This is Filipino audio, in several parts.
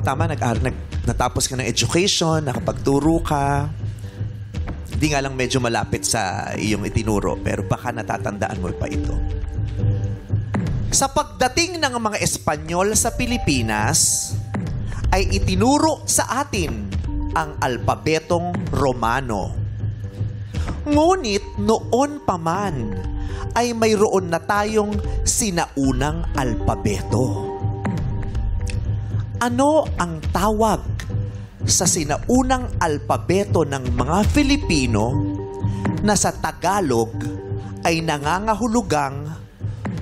Tamang-tama, natapos ka ng education, nakapagturo ka. Hindi nga lang medyo malapit sa iyong itinuro, pero baka natatandaan mo pa ito. Sa pagdating ng mga Espanyol sa Pilipinas, ay itinuro sa atin ang alpabetong Romano. Ngunit noon pa man ay mayroon na tayong sinaunang alpabeto. Ano ang tawag sa sinaunang alpabeto ng mga Filipino na sa Tagalog ay nangangahulugang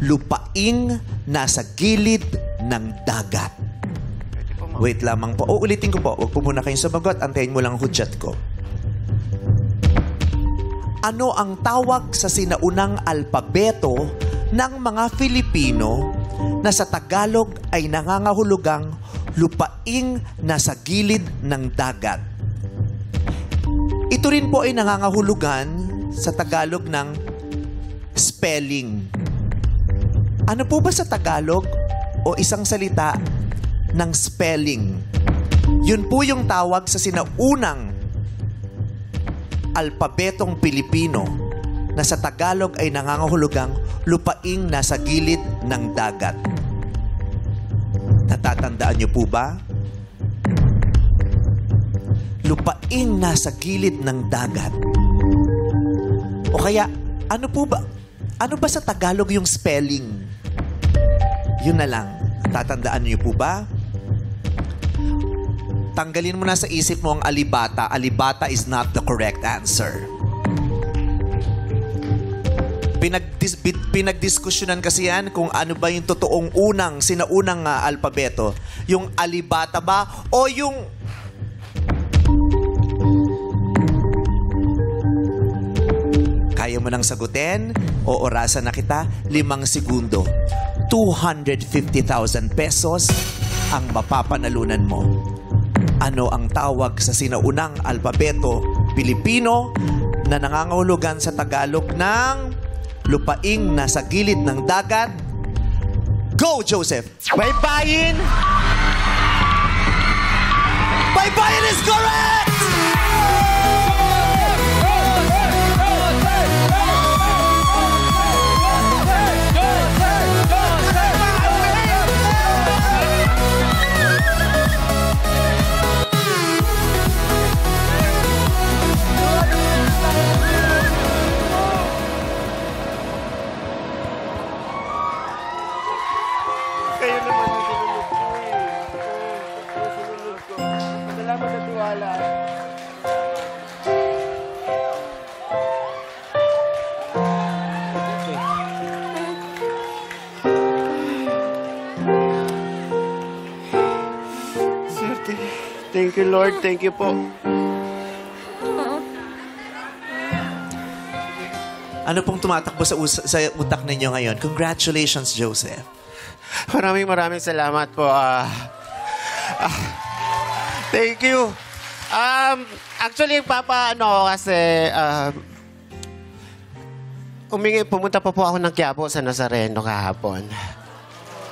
lupaing nasa gilid ng dagat? Wait lamang po. Ulitin ko po. Huwag po muna kayong sumagot. Antayin mo lang ang hudyat ko. Ano ang tawag sa sinaunang alpabeto ng mga Filipino na sa Tagalog ay nangangahulugang lupaing nasa gilid ng dagat? Ito rin po ay nangangahulugan sa Tagalog ng spelling. Ano po ba sa Tagalog o isang salita ng spelling? Yun po yung tawag sa sinaunang alpabetong Pilipino na sa Tagalog ay nangangahulugang lupaing nasa gilid ng dagat. Natatandaan niyo po ba? Lupaing nasa gilid ng dagat. O kaya, ano po ba? Ano ba sa Tagalog yung spelling? Yun na lang. Tatandaan niyo po ba? Tanggalin mo na sa isip mo ang alibata. Alibata is not the correct answer. Pinagdiskusyonan kasi yan kung ano ba yung totoong sinaunang alpabeto. Yung alibata ba o yung... Kaya mo nang sagutin? O orasan na kita, 5 segundo. 250,000 pesos ang mapapanalunan mo. Ano ang tawag sa sinaunang alpabeto Pilipino na nangangahulugan sa Tagalog ng lupaing nasa gilid ng dagat? Go, Joseph! Baybayin! Baybayin is correct! Kayo naman ang sinunod ko eh. Kayo sinunod ko. Salamat sa tiwala. Swerte. Thank you, Lord. Thank you po. Ano pong tumatakbo sa utak ninyo ngayon? Congratulations, Joseph. Maraming salamat po. Thank you. Actually, kasi pumunta pa po ako ng Quiapo sa Nazareno kahapon.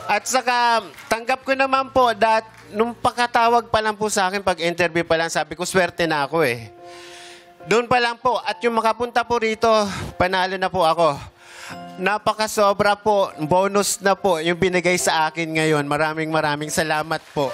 At saka, tanggap ko naman po that nung pakatawag pa lang po sa akin, pag-interview pa lang, sabi ko, swerte na ako eh. Doon pa lang po. At yung makapunta po rito, panalo na po ako. Napakasobra po. Bonus na po yung binigay sa akin ngayon. Maraming salamat po.